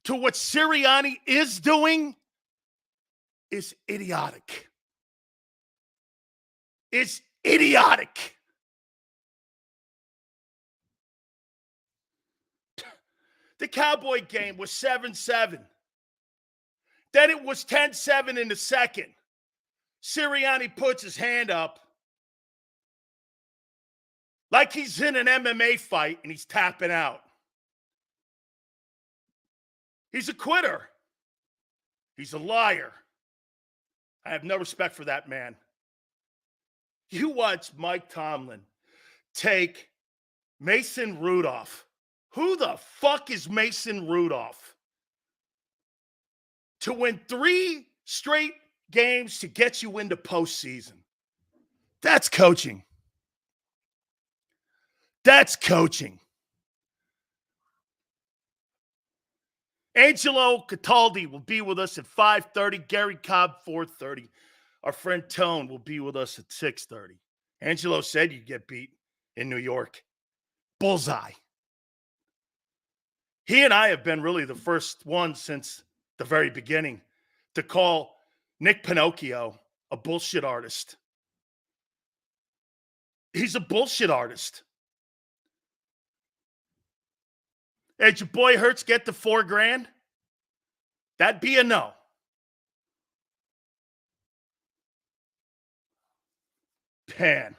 to what Sirianni is doing is idiotic. It's idiotic. The Cowboy game was 7-7. Then it was 10-7 in the second. Sirianni puts his hand up like he's in an MMA fight and he's tapping out. He's a quitter. He's a liar. I have no respect for that man. You watch Mike Tomlin take Mason Rudolph. Who the fuck is Mason Rudolph? To win 3 straight games to get you into postseason. That's coaching. That's coaching. Angelo Cataldi will be with us at 5:30. Gary Cobb, 4:30. Our friend Tone will be with us at 6:30. Angelo said you'd get beat in New York. Bullseye. He and I have been really the first ones since the very beginning to call Nick Pinocchio a bullshit artist. He's a bullshit artist. Hey, did your boy Hurts get the $4,000? That'd be a no. Man,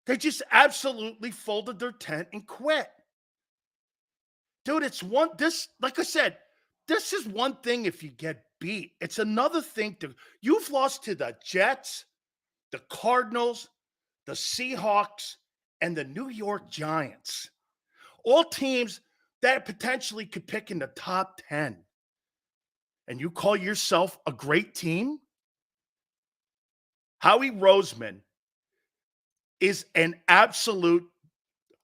they just absolutely folded their tent and quit. Dude, like I said, this is one thing if you get beat. It's another thing you've lost to the Jets, the Cardinals, the Seahawks, and the New York Giants. All teams that potentially could pick in the top 10. And you call yourself a great team? Howie Roseman is an absolute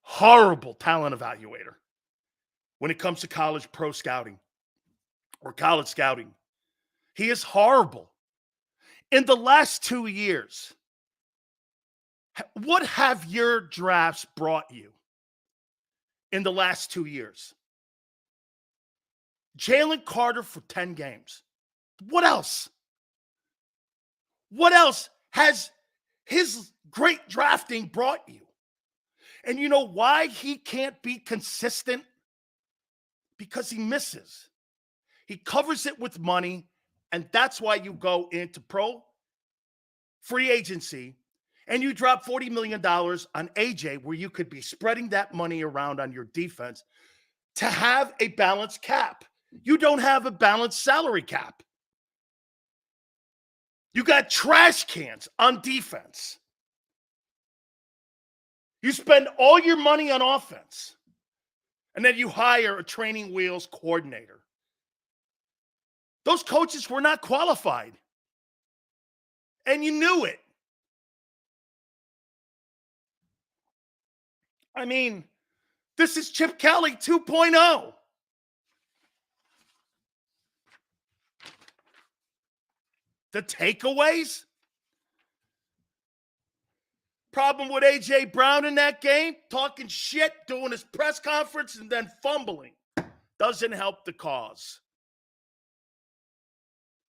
horrible talent evaluator when it comes to college pro scouting or college scouting. He is horrible. In the last 2 years, what have your drafts brought you in the last 2 years? Jalen Carter for 10 games. What else? What else has his great drafting brought you? And you know why he can't be consistent? Because he misses. He covers it with money, and that's why you go into pro free agency and you drop $40 million on AJ, where you could be spreading that money around on your defense to have a balanced cap. You don't have a balanced salary cap. You got trash cans on defense. You spend all your money on offense, and then you hire a training wheels coordinator. Those coaches were not qualified, and you knew it. I mean, this is Chip Kelly 2.0. The takeaways? Problem with A.J. Brown in that game, talking shit, doing his press conference, and then fumbling. Doesn't help the cause.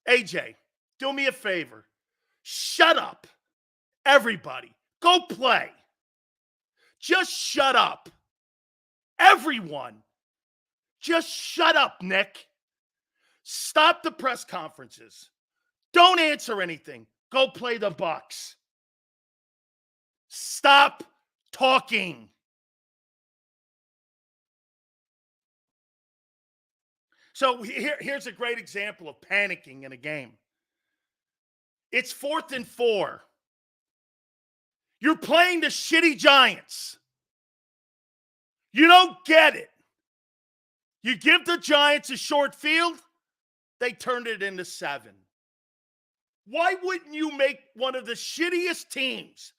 A.J., do me a favor. Shut up. Everybody, go play. Just shut up. Everyone, just shut up, Nick. Stop the press conferences. Don't answer anything. Go play the Bucks. Stop talking. So here's a great example of panicking in a game. It's 4th and 4. You're playing the shitty Giants. You don't get it. You give the Giants a short field, they turned it into 7. Why wouldn't you make one of the shittiest teams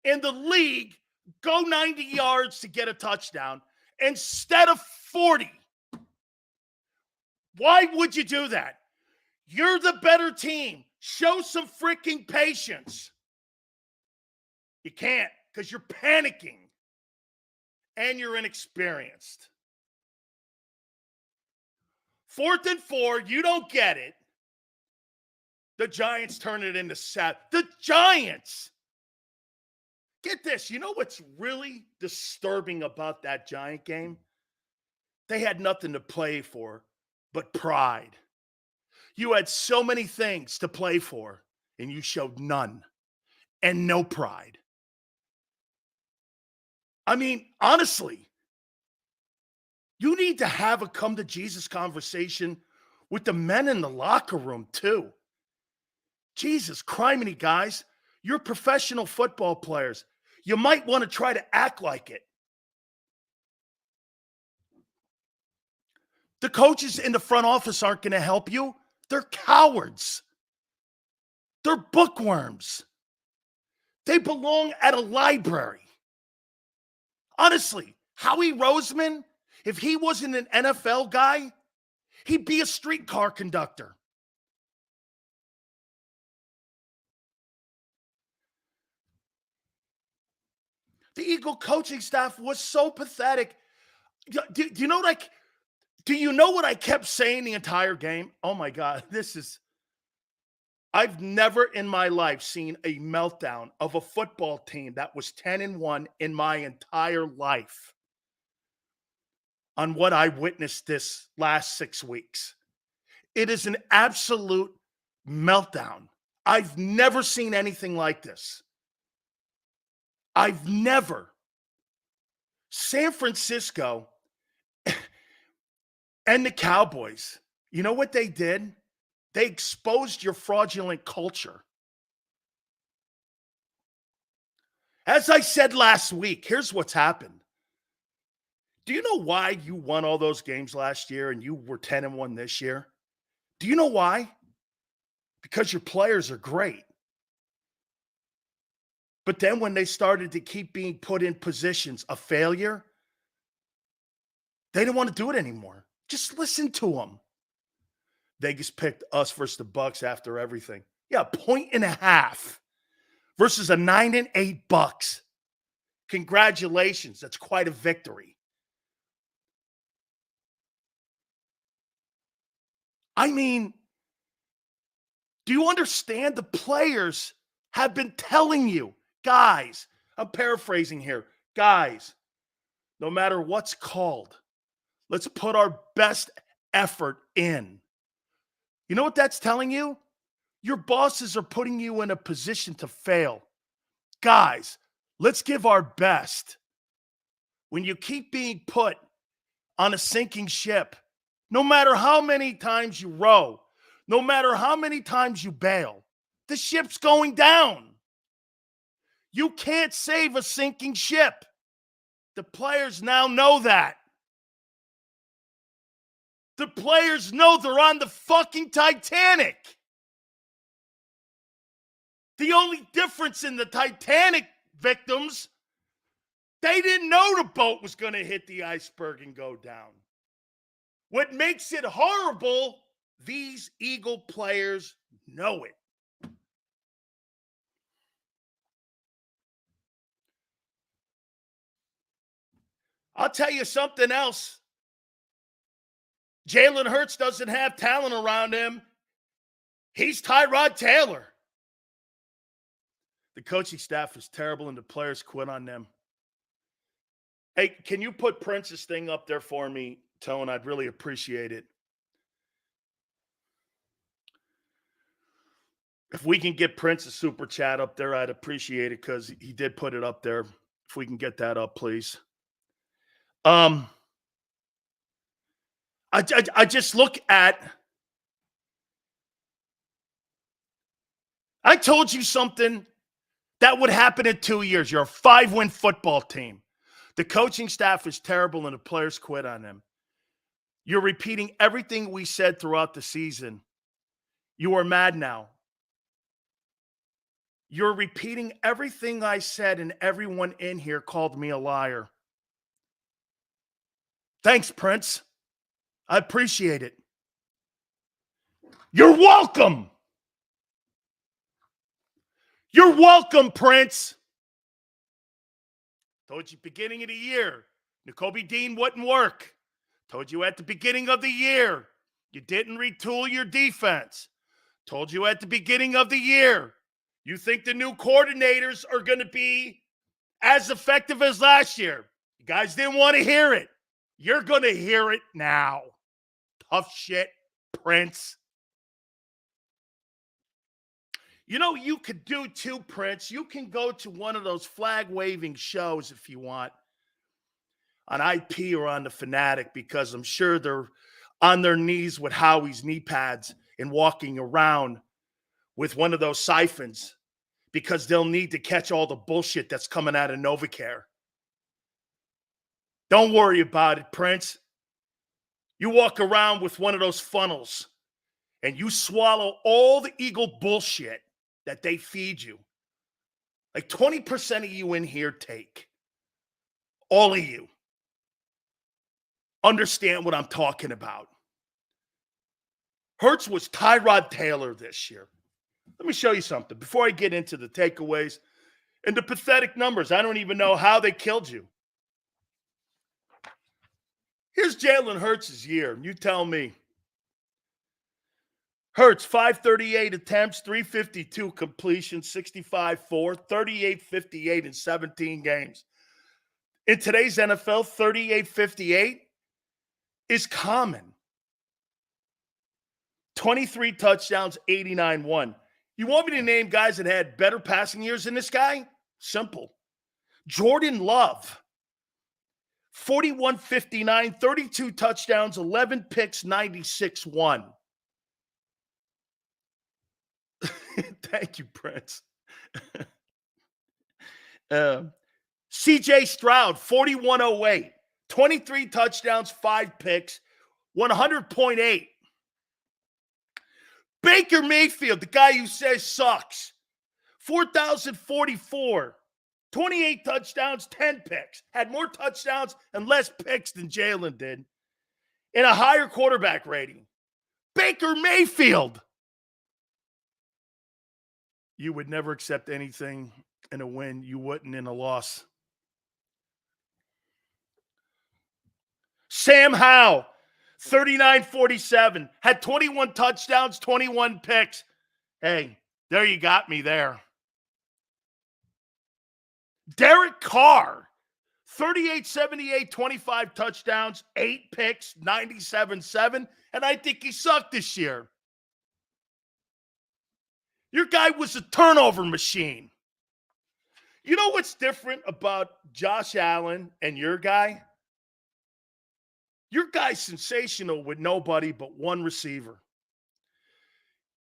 in the league go 90 yards to get a touchdown instead of 40? Why would you do that? You're the better team. Show some freaking patience. You can't because you're panicking and you're inexperienced. 4th and 4, you don't get it. The Giants turn it into 7. The Giants! Get this. You know what's really disturbing about that Giant game? They had nothing to play for but pride. You had so many things to play for, and you showed none and no pride. I mean, honestly, you need to have a come to Jesus conversation with the men in the locker room, too. Jesus, criminy, guys. You're professional football players. You might want to try to act like it. The coaches in the front office aren't going to help you. They're cowards. They're bookworms. They belong at a library. Honestly, Howie Roseman, if he wasn't an NFL guy, he'd be a streetcar conductor. The Eagle coaching staff was so pathetic. Do you know, like, do you know what I kept saying the entire game? Oh my God, I've never in my life seen a meltdown of a football team that was 10-1 in my entire life on what I witnessed this last 6 weeks. It is an absolute meltdown. I've never seen anything like this. I've never. San Francisco and the Cowboys, you know what they did? They exposed your fraudulent culture. As I said last week, here's what's happened. Do you know why you won all those games last year and you were 10-1 this year? Do you know why? Because your players are great. But then when they started to keep being put in positions of failure, they didn't want to do it anymore. Just listen to them. Vegas picked us versus the Bucks after everything. Yeah, 1.5 versus a 9-8 Bucks. Congratulations. That's quite a victory. I mean, do you understand? The players have been telling you, guys, I'm paraphrasing here, guys, no matter what's called, let's put our best effort in. You know what that's telling you? Your bosses are putting you in a position to fail. Guys, let's give our best. When you keep being put on a sinking ship, no matter how many times you row, no matter how many times you bail, the ship's going down. You can't save a sinking ship. The players now know that. The players know they're on the fucking Titanic. The only difference in the Titanic victims, they didn't know the boat was going to hit the iceberg and go down. What makes it horrible, these Eagle players know it. I'll tell you something else. Jalen Hurts doesn't have talent around him. He's Tyrod Taylor. The coaching staff is terrible and the players quit on them. Hey, can you put Prince's thing up there for me, Tone? I'd really appreciate it. If we can get Prince's super chat up there, I'd appreciate it because he did put it up there. If we can get that up, please. I just look at. I told you something that would happen in 2 years. You're a 5-win football team. The coaching staff is terrible and the players quit on them. You're repeating everything we said throughout the season. You are mad now. You're repeating everything I said, and everyone in here called me a liar. Thanks, Prince. I appreciate it. You're welcome. You're welcome, Prince. Told you beginning of the year, Nakobe Dean wouldn't work. Told you at the beginning of the year, You didn't retool your defense. Told you at the beginning of the year. You think the new coordinators are going to be as effective as last year. You guys didn't want to hear it. You're going to hear it now. Tough shit, Prince. You know, you could do too, Prince. You can go to one of those flag-waving shows if you want on IP or on the Fanatic, because I'm sure they're on their knees with Howie's knee pads and walking around with one of those siphons because they'll need to catch all the bullshit that's coming out of NovaCare. Don't worry about it, Prince. You walk around with one of those funnels and you swallow all the Eagle bullshit that they feed you. Like 20% of you in here take. All of you. Understand what I'm talking about. Hurts was Tyrod Taylor this year. Let me show you something before I get into the takeaways and the pathetic numbers. I don't even know how they killed you. Here's Jalen Hurts' year. You tell me. Hurts, 538 attempts, 352 completions, 65-4, 38-58 in 17 games. In today's NFL, 38-58 is common. 23 touchdowns, 89-1. You want me to name guys that had better passing years than this guy? Simple. Jordan Love, 41-59, 32 touchdowns, 11 picks, 96-1. Thank you, Prince. CJ Stroud, 41-08, 23 touchdowns, 5 picks, 100.8. Baker Mayfield, the guy who says sucks, 4,044, 28 touchdowns, 10 picks. Had more touchdowns and less picks than Jalen did, and a higher quarterback rating. Baker Mayfield. You would never accept anything in a win. You wouldn't in a loss. Sam Howell, 39-47, had 21 touchdowns, 21 picks. Hey, there you got me there. Derek Carr, 38-78, 25 touchdowns, 8 picks, 97-7, and I think he sucked this year. Your guy was a turnover machine. You know what's different about Josh Allen and your guy? Your guy's sensational with nobody but one receiver.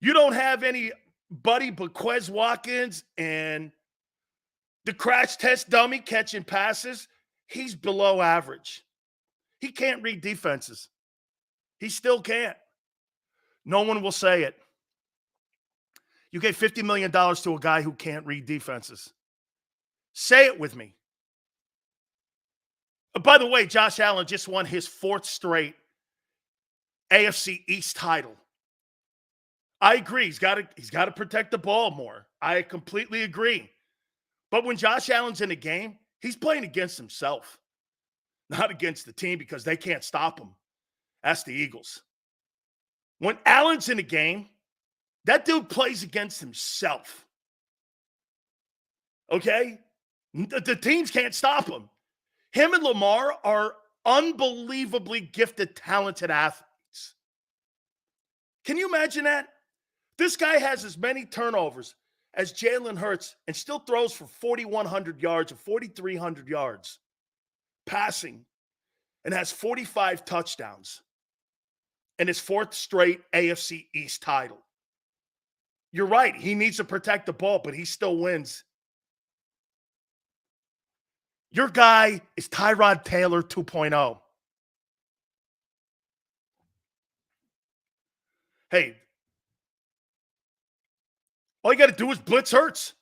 You don't have anybody but Quez Watkins and the crash test dummy catching passes. He's below average. He can't read defenses. He still can't. No one will say it. You gave $50 million to a guy who can't read defenses. Say it with me. By the way, Josh Allen just won his 4th straight AFC East title. I agree. He's got to protect the ball more. I completely agree. But when Josh Allen's in a game, he's playing against himself, not against the team, because they can't stop him. That's the Eagles. When Allen's in a game, that dude plays against himself. Okay? The teams can't stop him. Him and Lamar are unbelievably gifted, talented athletes. Can you imagine that? This guy has as many turnovers as Jalen Hurts and still throws for 4,100 yards or 4,300 yards passing and has 45 touchdowns and his 4th straight AFC East title. You're right. He needs to protect the ball, but he still wins. Your guy is Tyrod Taylor 2.0. Hey, all you got to do is blitz Hurts.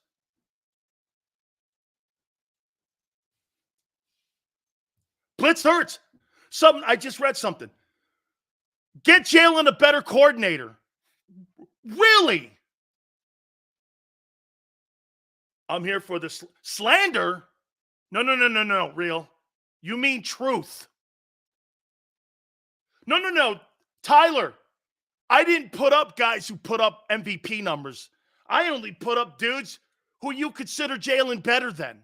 Blitz Hurts. I just read something. Get Jalen a better coordinator. Really? I'm here for the slander. No, real. You mean truth. No. Tyler, I didn't put up guys who put up MVP numbers. I only put up dudes who you consider Jalen better than.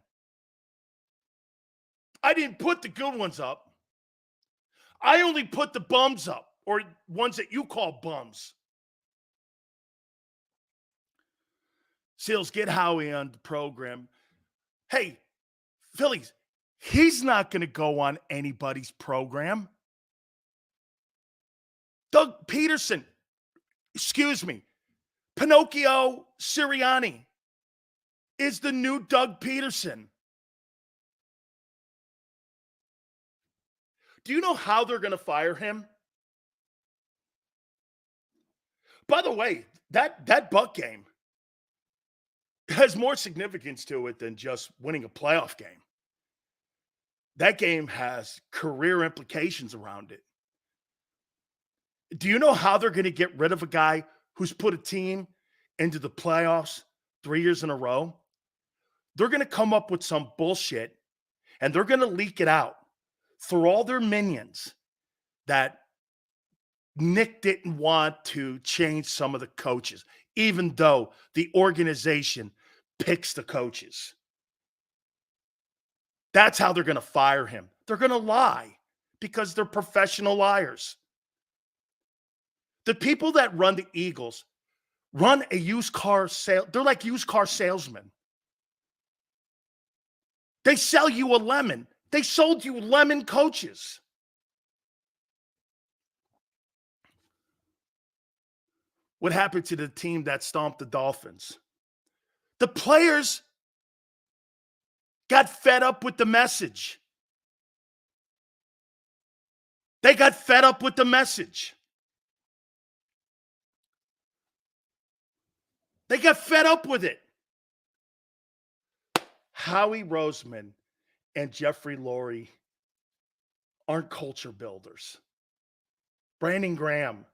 I didn't put the good ones up. I only put the bums up, or ones that you call bums. Seals, get Howie on the program. Hey, Phillies, he's not going to go on anybody's program. Doug Peterson, excuse me, Pinocchio Sirianni is the new Doug Peterson. Do you know how they're going to fire him? By the way, that Buck game has more significance to it than just winning a playoff game. That game has career implications around it. Do you know how they're going to get rid of a guy who's put a team into the playoffs 3 years in a row? They're going to come up with some bullshit, and they're going to leak it out through all their minions that Nick didn't want to change some of the coaches, even though the organization picks the coaches. That's how they're going to fire him. They're going to lie because they're professional liars. The people that run the Eagles run a used car sale. They're like used car salesmen. They sell you a lemon. They sold you lemon coaches. What happened to the team that stomped the Dolphins? The players got fed up with the message. They got fed up with the message. They got fed up with it. Howie Roseman and Jeffrey Lurie aren't culture builders. Brandon Graham,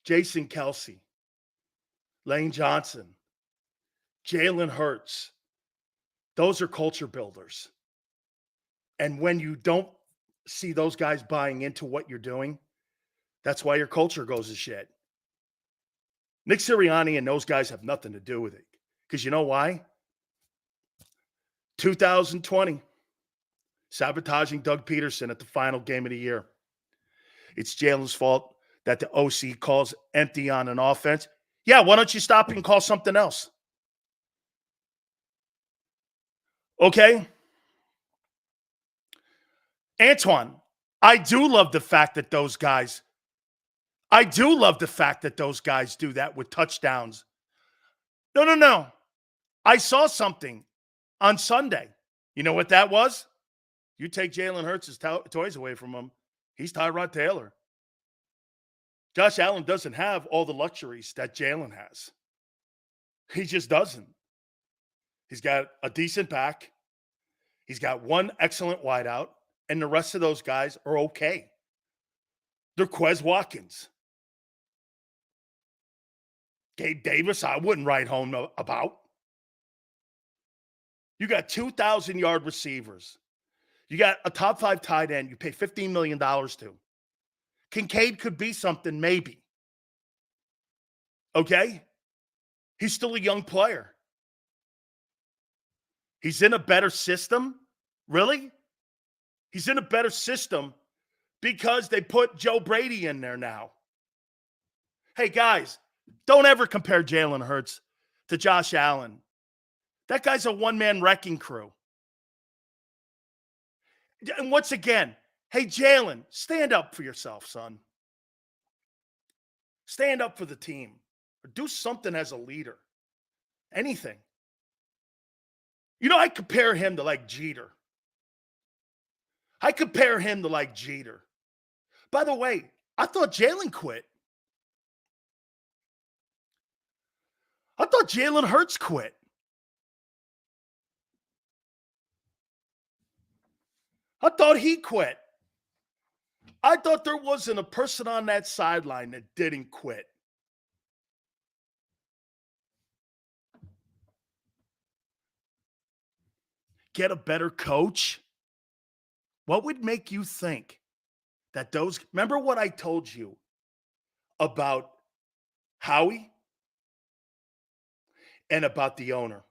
Jason Kelsey, Lane Johnson, Jalen Hurts, those are culture builders. And when you don't see those guys buying into what you're doing, that's why your culture goes to shit. Nick Sirianni and those guys have nothing to do with it. Because you know why? 2020, sabotaging Doug Peterson at the final game of the year. It's Jalen's fault that the OC calls empty on an offense. Yeah, why don't you stop and call something else? Okay? Antoine, I do love the fact that those guys do that with touchdowns. No. I saw something on Sunday. You know what that was? You take Jalen Hurts' toys away from him, he's Tyrod Taylor. Josh Allen doesn't have all the luxuries that Jalen has. He just doesn't. He's got a decent back. He's got one excellent wideout, and the rest of those guys are okay. They're Quez Watkins. Gabe Davis, I wouldn't write home about. You got 2,000-yard receivers. You got a top 5 tight end you pay $15 million to. Kincaid could be something, maybe. Okay? He's still a young player. He's in a better system? Really? He's in a better system because they put Joe Brady in there now. Hey, guys, don't ever compare Jalen Hurts to Josh Allen. That guy's a one-man wrecking crew. And once again, hey, Jalen, stand up for yourself, son. Stand up for the team. Or do something as a leader. Anything. You know, I compare him to like Jeter. By the way, I thought Jalen quit. I thought Jalen Hurts quit. I thought he quit. I thought there wasn't a person on that sideline that didn't quit. Get a better coach? What would make you think that those... Remember what I told you about Howie, and about the owner.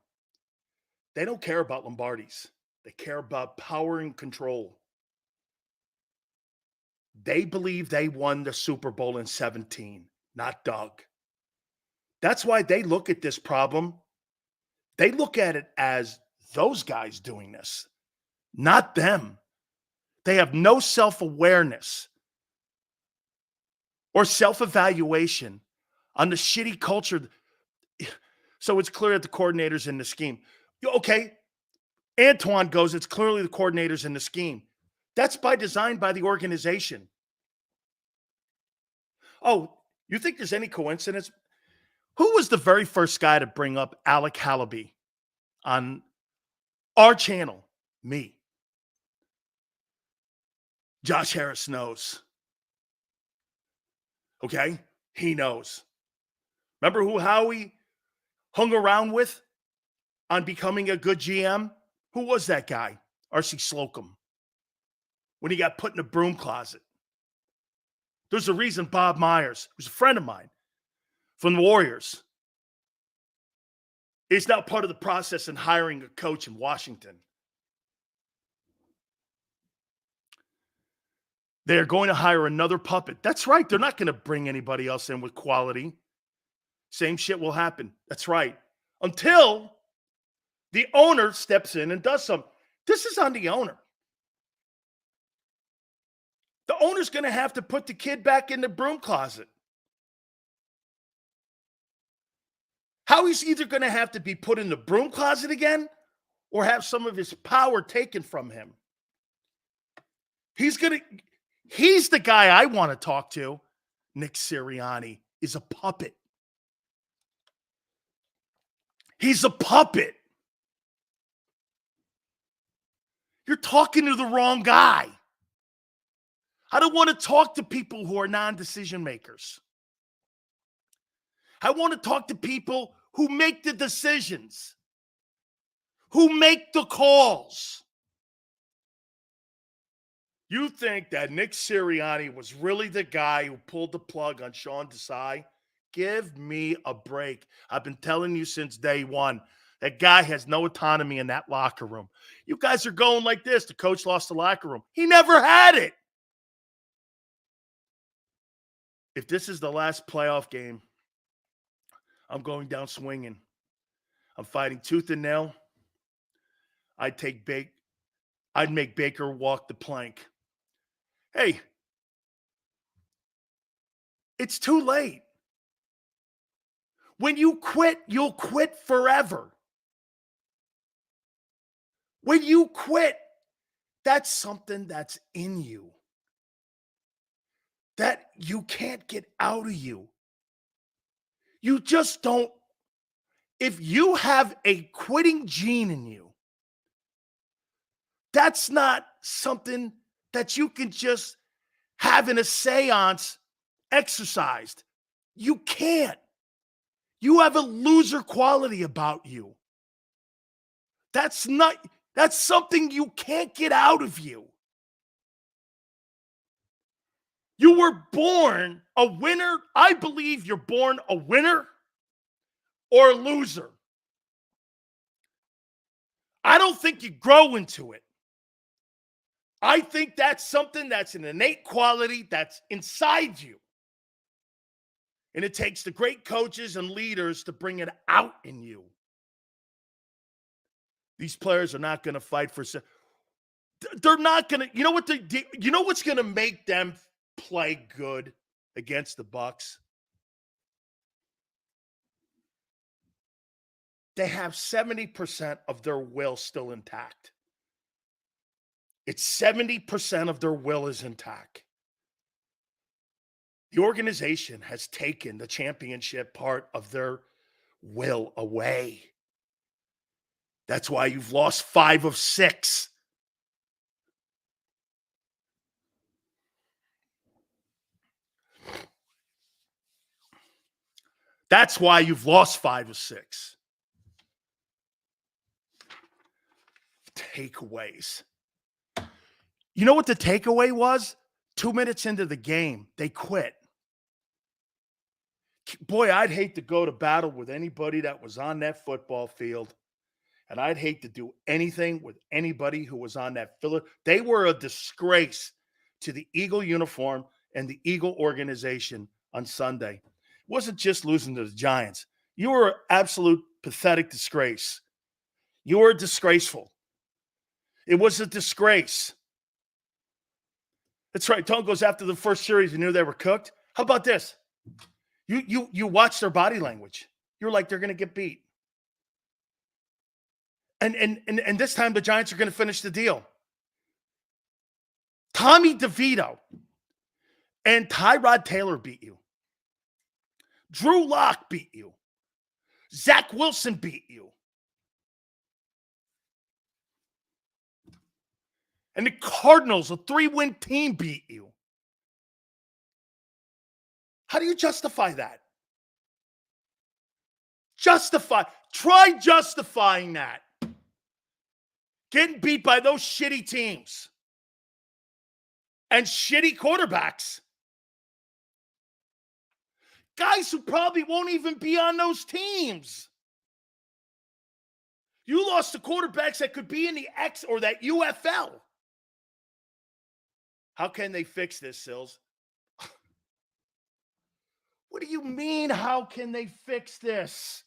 They don't care about Lombardi's. They care about power and control. They believe they won the Super Bowl in 17, not Doug. That's why they look at this problem. They look at it as those guys doing this, not them. They have no self-awareness or self-evaluation on the shitty culture. So it's clear that the coordinators in the scheme. Okay, Antoine goes, it's clearly the coordinators in the scheme. That's by design by the organization. Oh, you think there's any coincidence? Who was the very first guy to bring up Alec Halaby on our channel? Me. Josh Harris knows. Okay? He knows. Remember who Howie hung around with on becoming a good GM? Who was that guy? R.C. Slocum. When he got put in a broom closet. There's a reason Bob Myers, who's a friend of mine from the Warriors, is now part of the process in hiring a coach in Washington. They're going to hire another puppet. That's right. They're not going to bring anybody else in with quality. Same shit will happen. That's right. Until the owner steps in and does something. This is on the owner. The owner's going to have to put the kid back in the broom closet. Howie's either going to have to be put in the broom closet again or have some of his power taken from him. He's the guy I want to talk to. Nick Sirianni is a puppet. He's a puppet. You're talking to the wrong guy. I don't want to talk to people who are non-decision makers. I want to talk to people who make the decisions, who make the calls. You think that Nick Sirianni was really the guy who pulled the plug on Sean Desai? Give me a break. I've been telling you since day one, that guy has no autonomy in that locker room. You guys are going like this. The coach lost the locker room. He never had it. If this is the last playoff game, I'm going down swinging. I'm fighting tooth and nail. I'd make Baker walk the plank. Hey, it's too late. When you quit, you'll quit forever. When you quit, that's something that's in you that you can't get out of you. You just don't. If you have a quitting gene in you, that's not something that you can just have in a seance exercised. You can't. You have a loser quality about you. That's something you can't get out of you. You were born a winner. I believe you're born a winner or a loser. I don't think you grow into it. I think that's something that's an innate quality that's inside you. And it takes the great coaches and leaders to bring it out in you. These players are not going to fight for. They're not going to. You know what? You know what's going to make them play good against the Bucs? They have 70% of their will still intact. It's 70% of their will is intact. The organization has taken the championship part of their will away. That's why you've lost 5 of 6. That's why you've lost 5 of 6. Takeaways. You know what the takeaway was? 2 minutes into the game, they quit. Boy, I'd hate to go to battle with anybody that was on that football field. And I'd hate to do anything with anybody who was on that field. They were a disgrace to the Eagle uniform and the Eagle organization on Sunday. It wasn't just losing to the Giants. You were an absolute pathetic disgrace. You were disgraceful. It was a disgrace. That's right. Tone goes after the first series and knew they were cooked. How about this? You watch their body language. You're like, they're going to get beat. And this time the Giants are going to finish the deal. Tommy DeVito and Tyrod Taylor beat you. Drew Lock beat you. Zach Wilson beat you. And the Cardinals, a 3-win team, beat you. How do you justify that? Try justifying that. Getting beat by those shitty teams and shitty quarterbacks. Guys who probably won't even be on those teams. You lost to quarterbacks that could be in the X or that UFL. How can they fix this, Sills? What do you mean, how can they fix this?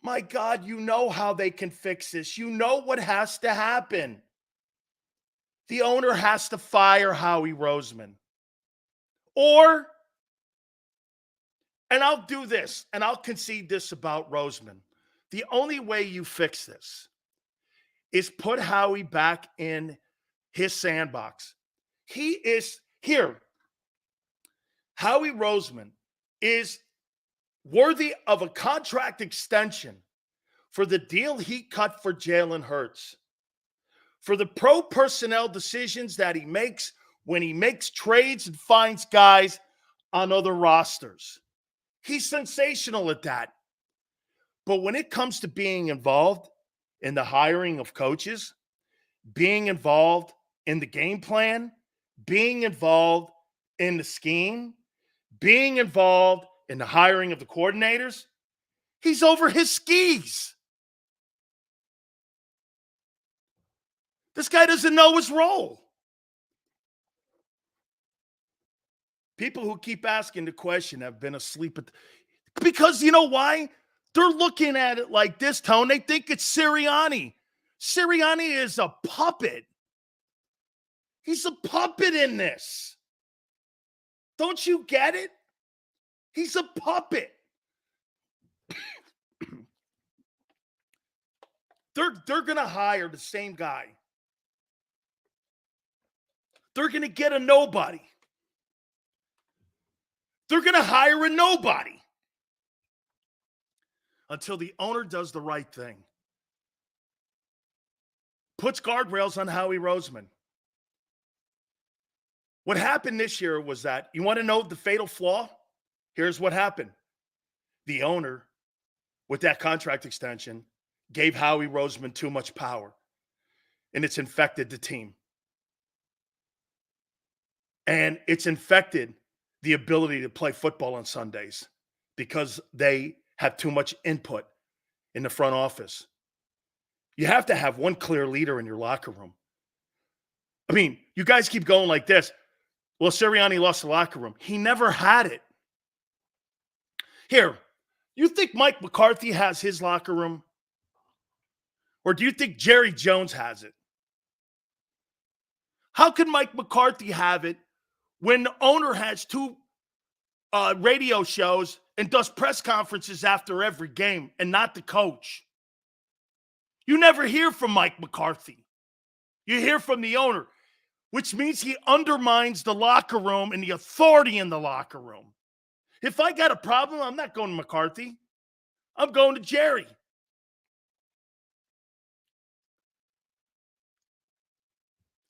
My God, you know how they can fix this. You know what has to happen. The owner has to fire Howie Roseman. Or, and I'll do this, and I'll concede this about Roseman. The only way you fix this is put Howie back in his sandbox. He is here. Howie Roseman is worthy of a contract extension for the deal he cut for Jalen Hurts, for the pro personnel decisions that he makes when he makes trades and finds guys on other rosters. He's sensational at that. But when it comes to being involved in the hiring of coaches, being involved in the game plan, being involved in the scheme, being involved in the hiring of the coordinators, he's over his skis. This guy doesn't know his role. People who keep asking the question have been asleep because you know why? They're looking at it like this, Tone. They think it's Sirianni. Sirianni is a puppet. He's a puppet in this. Don't you get it? He's a puppet. They're going to hire the same guy. They're going to get a nobody. They're going to hire a nobody until the owner does the right thing. Puts guardrails on Howie Roseman. What happened this year was that, you want to know the fatal flaw? Here's what happened. The owner, with that contract extension, gave Howie Roseman too much power, and it's infected the team. And it's infected the ability to play football on Sundays because they have too much input in the front office. You have to have one clear leader in your locker room. I mean, you guys keep going like this. Well, Sirianni lost the locker room. He never had it. Here, you think Mike McCarthy has his locker room? Or do you think Jerry Jones has it? How can Mike McCarthy have it when the owner has two radio shows and does press conferences after every game and not the coach? You never hear from Mike McCarthy. You hear from the owner, which means he undermines the locker room and the authority in the locker room. If I got a problem, I'm not going to McCarthy. I'm going to Jerry.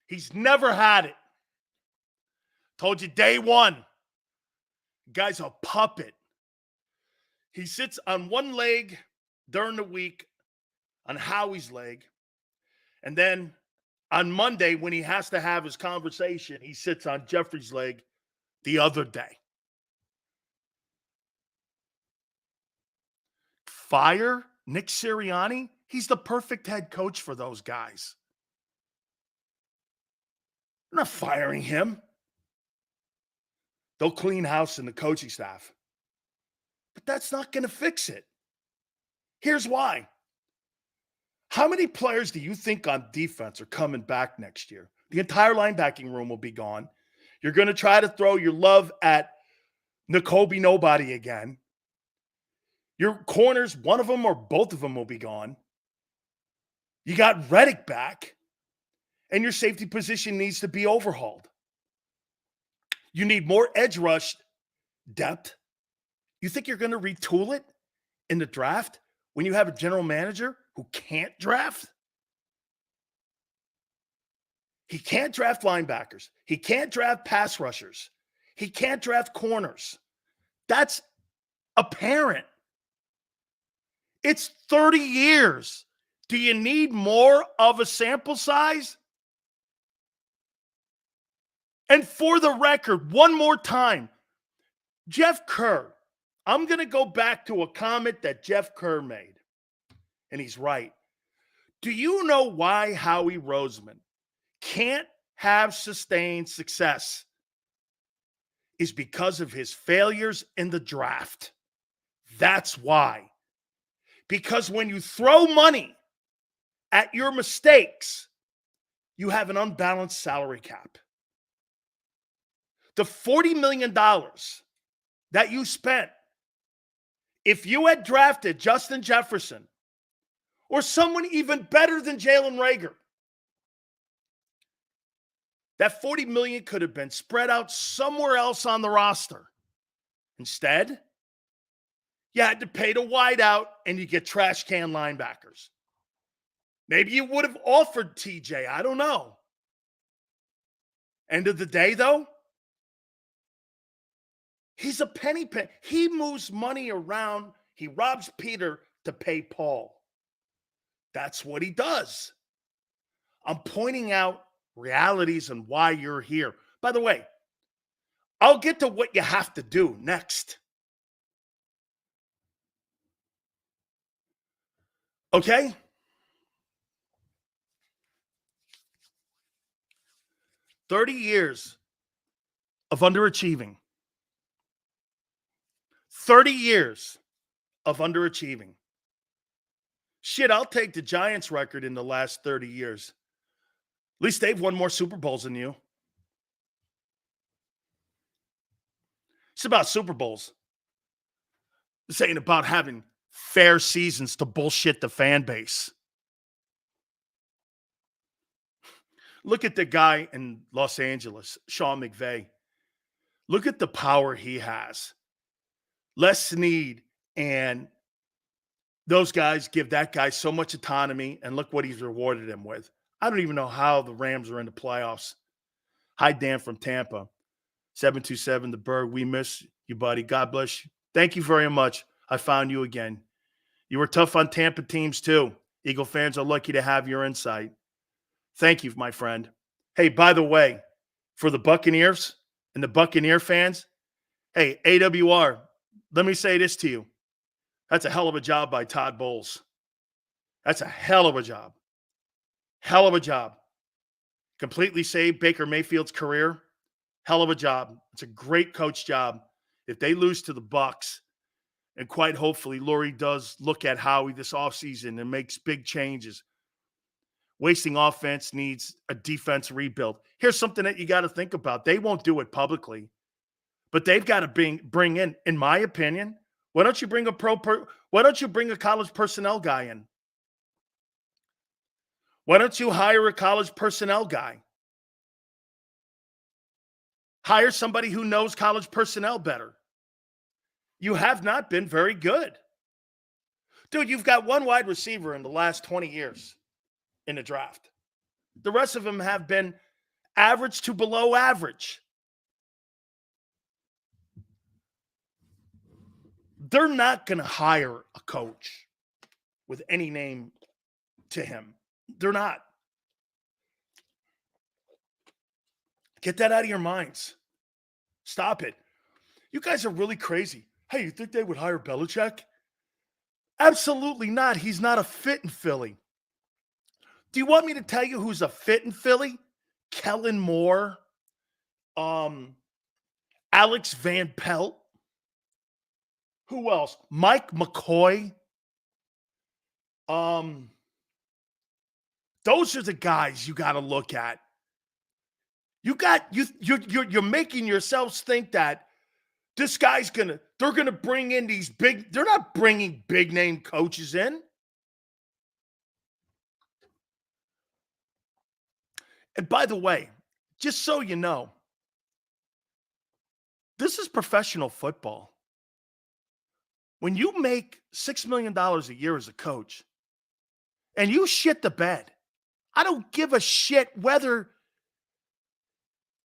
He's never had it. Told you day one. Guy's a puppet. He sits on one leg during the week on Howie's leg. And then on Monday, when he has to have his conversation, he sits on Jeffrey's leg the other day. fire Nick Sirianni, he's the perfect head coach for those guys. They're not firing him. They'll clean house in the coaching staff. But that's not going to fix it. Here's why. How many players do you think on defense are coming back next year? The entire linebacking room will be gone. You're going to try to throw your love at N'Kobe Nobody again. Your corners, one of them or both of them will be gone. You got Reddick back, and your safety position needs to be overhauled. You need more edge rush depth. You think you're going to retool it in the draft when you have a general manager who can't draft? He can't draft linebackers. He can't draft pass rushers. He can't draft corners. That's apparent. It's 30 years. Do you need more of a sample size? And for the record, one more time, Jeff Kerr, I'm going to go back to a comment that Jeff Kerr made, and he's right. Do you know why Howie Roseman can't have sustained success? Is because of his failures in the draft. That's why. Because when you throw money at your mistakes, you have an unbalanced salary cap. The $40 million that you spent, if you had drafted Justin Jefferson or someone even better than Jalen Reagor, that $40 million could have been spread out somewhere else on the roster. Instead, you had to pay to wide out and you get trash can linebackers. Maybe you would have offered TJ. I don't know. End of the day, though, he's a penny pincher. He moves money around. He robs Peter to pay Paul. That's what he does. I'm pointing out realities and why you're here. By the way, I'll get to what you have to do next. Okay? $30 years of underachieving. 30 years of underachieving. Shit, I'll take the Giants record in the last 30 years. At least they've won more Super Bowls than you. It's about Super Bowls. This ain't about having fair seasons to bullshit the fan base. Look at the guy in Los Angeles, Sean McVay. Look at the power he has. Les Snead and those guys give that guy so much autonomy, and look what he's rewarded him with. I don't even know how the Rams are in the playoffs. Hi, Dan from Tampa. 727 The Berg. We miss you, buddy. God bless you. Thank you very much. I found you again. You were tough on Tampa teams, too. Eagle fans are lucky to have your insight. Thank you, my friend. Hey, by the way, for the Buccaneers and the Buccaneer fans, hey, AWR, let me say this to you. That's a hell of a job by Todd Bowles. That's a hell of a job. Hell of a job. Completely saved Baker Mayfield's career. Hell of a job. It's a great coach job. If they lose to the Bucs, and quite hopefully Lurie does look at Howie this offseason and makes big changes. Wasting offense needs a defense rebuild. Here's something that you got to think about. They won't do it publicly, but they've got to bring in my opinion, why don't you bring a college personnel guy in? Why don't you hire a college personnel guy? Hire somebody who knows college personnel better. You have not been very good. Dude, you've got one wide receiver in the last 20 years in the draft. The rest of them have been average to below average. They're not going to hire a coach with any name to him. They're not. Get that out of your minds. Stop it. You guys are really crazy. Hey, you think they would hire Belichick? Absolutely not. He's not a fit in Philly. Do you want me to tell you who's a fit in Philly? Kellen Moore, Alex Van Pelt. Who else? Mike McCoy. Those are the guys you got to look at. You're making yourselves think that this guy's they're gonna bring in these big. They're not bringing big name coaches in. And by the way, just so you know, this is professional football. When you make $6 million a year as a coach and you shit the bed, I don't give a shit whether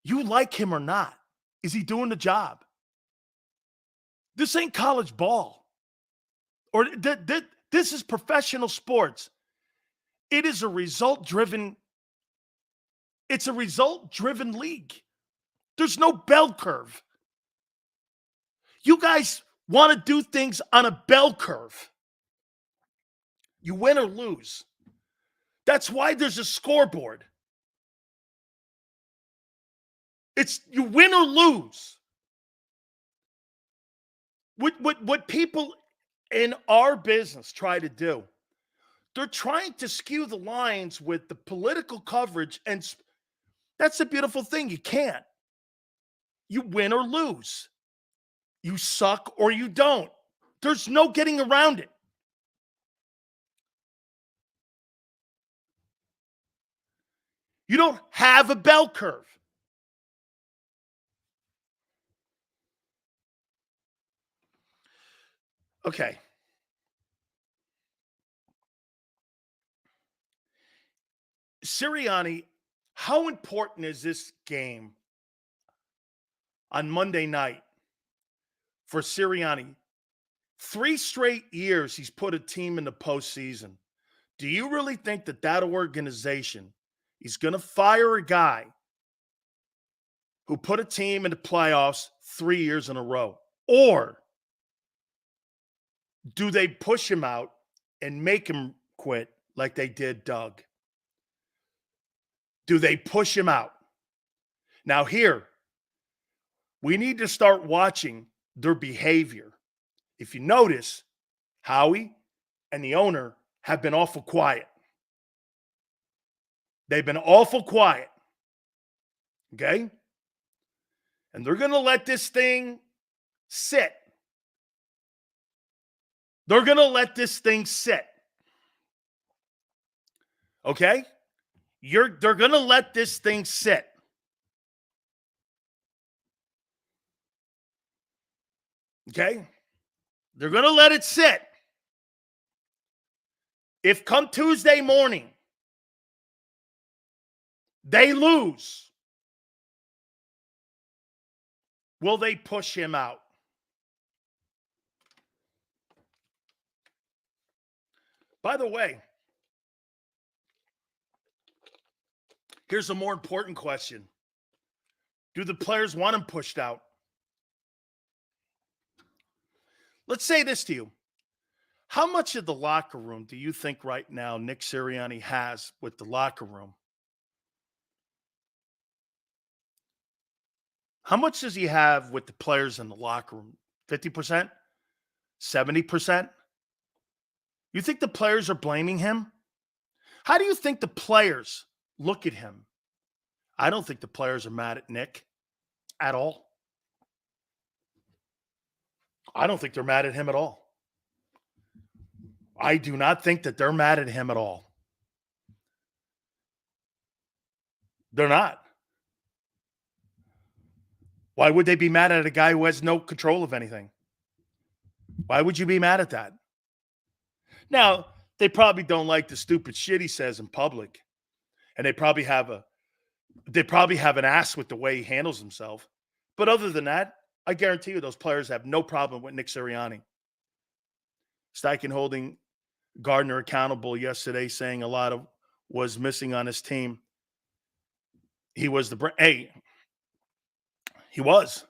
you like him or not. Is he doing the job? This ain't college ball. Or this is professional sports. It is a result-driven league. There's no bell curve. You guys want to do things on a bell curve. You win or lose. That's why there's a scoreboard. It's you win or lose. What people in our business try to do, they're trying to skew the lines with the political coverage, and that's a beautiful thing. You can't. You win or lose. You suck or you don't. There's no getting around it. You don't have a bell curve. Okay. Sirianni, how important is this game on Monday night for Sirianni? 3 straight years he's put a team in the postseason. Do you really think that organization is going to fire a guy who put a team in the playoffs 3 years in a row? Or do they push him out and make him quit like they did Doug? Do they push him out? Now here, we need to start watching their behavior. If you notice, Howie and the owner have been awful quiet. They've been awful quiet. Okay? And they're going to let this thing sit. They're going to let this thing sit. Okay? They're going to let this thing sit. Okay? They're going to let it sit. If come Tuesday morning, they lose, will they push him out? By the way, here's a more important question. Do the players want him pushed out? Let's say this to you. How much of the locker room do you think right now Nick Sirianni has with the locker room? How much does he have with the players in the locker room? 50%? 70%? You think the players are blaming him? How do you think the players look at him? I don't think the players are mad at Nick at all. I don't think they're mad at him at all. I do not think that they're mad at him at all. They're not. Why would they be mad at a guy who has no control of anything? Why would you be mad at that? Now, they probably don't like the stupid shit he says in public. And they probably have an ass with the way he handles himself. But other than that, I guarantee you those players have no problem with Nick Sirianni. Steichen holding Gardner accountable yesterday, saying a lot of was missing on his team. He was he was.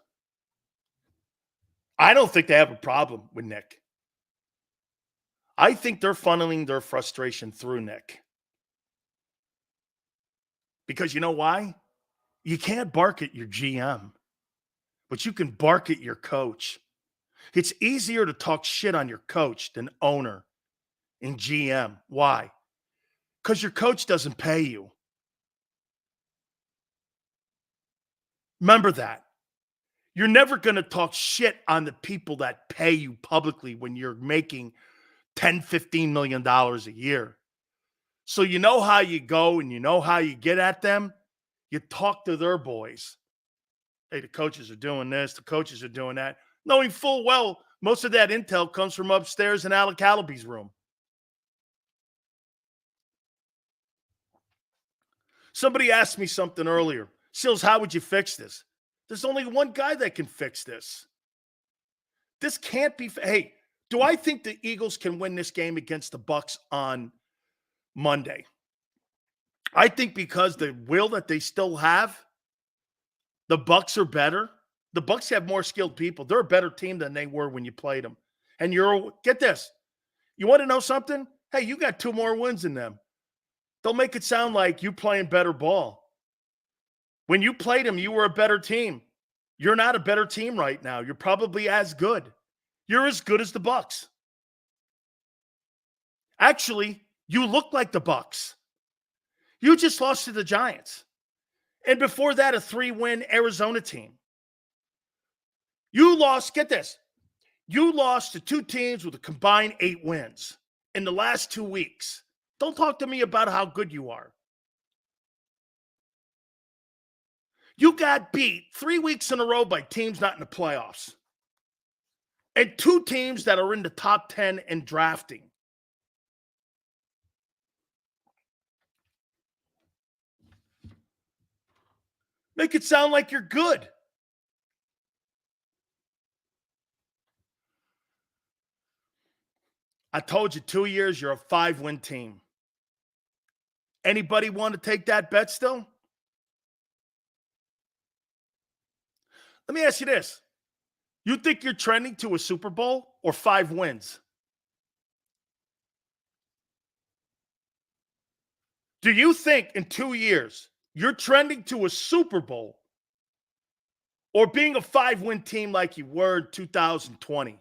I don't think they have a problem with Nick. I think they're funneling their frustration through Nick. Because you know why? You can't bark at your GM, but you can bark at your coach. It's easier to talk shit on your coach than owner and GM. Why? Because your coach doesn't pay you. Remember that. You're never going to talk shit on the people that pay you publicly when you're making $10, $15 million a year. So you know how you go and you know how you get at them. You talk to their boys. Hey, the coaches are doing this. The coaches are doing that. Knowing full well most of that intel comes from upstairs in Alec Calaby's room. Somebody asked me something earlier. Sills, how would you fix this? There's only one guy that can fix this. This can't be. Hey, do I think the Eagles can win this game against the Bucs on Monday? I think because the will that they still have, the Bucs are better. The Bucs have more skilled people. They're a better team than they were when you played them. And get this. You want to know something? Hey, you got 2 more wins than them. They'll make it sound like you playing better ball. When you played them, you were a better team. You're not a better team right now. You're probably as good. You're as good as the Bucs. Actually, you look like the Bucs. You just lost to the Giants. And before that, a 3-win Arizona team. You lost, get this, you lost to 2 teams with a combined 8 wins in the last 2 weeks. Don't talk to me about how good you are. You got beat 3 weeks in a row by teams not in the playoffs. And 2 teams that are in the top 10 in drafting. Make it sound like you're good. I told you 2 years, you're a 5-win team. Anybody want to take that bet still? Let me ask you this. You think you're trending to a Super Bowl or 5 wins? Do you think in 2 years you're trending to a Super Bowl or being a 5-win team like you were in 2020?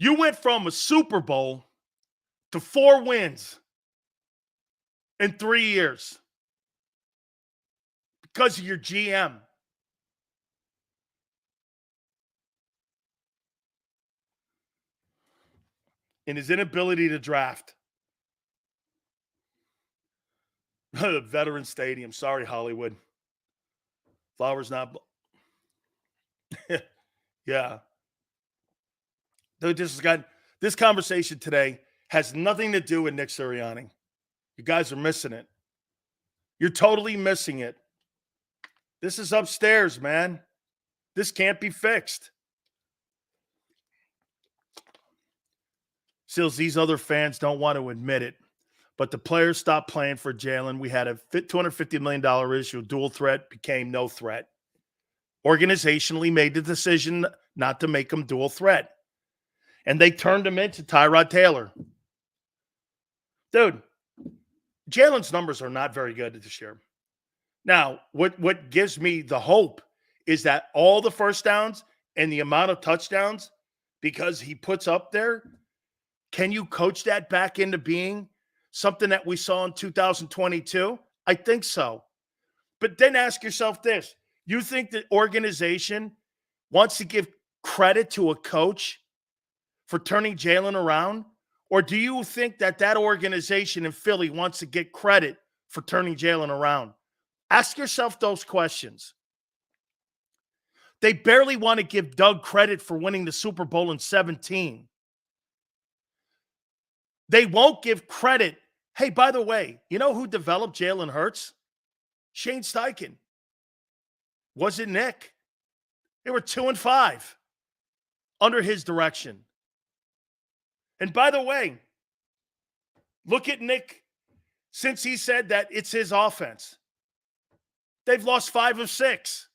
You went from a Super Bowl to 4 wins in 3 years because of your GM. And his inability to draft. Veteran Stadium. Sorry, Hollywood. Flowers not. Yeah. Dude, this conversation today has nothing to do with Nick Sirianni. You guys are missing it. You're totally missing it. This is upstairs, man. This can't be fixed. Sills, these other fans don't want to admit it, but the players stopped playing for Jalen. We had a $250 million issue. Dual threat became no threat. Organizationally made the decision not to make him dual threat. And they turned him into Tyrod Taylor. Dude, Jalen's numbers are not very good this year. Now, what gives me the hope is that all the first downs and the amount of touchdowns, because he puts up there, can you coach that back into being something that we saw in 2022? I think so. But then ask yourself this. You think the organization wants to give credit to a coach for turning Jalen around? Or do you think that organization in Philly wants to get credit for turning Jalen around? Ask yourself those questions. They barely want to give Doug credit for winning the Super Bowl in 2017. They won't give credit. Hey, by the way, you know who developed Jalen Hurts? Shane Steichen. Was it Nick? They were 2-5 under his direction. And by the way, look at Nick since he said that it's his offense. They've lost 5 of 6.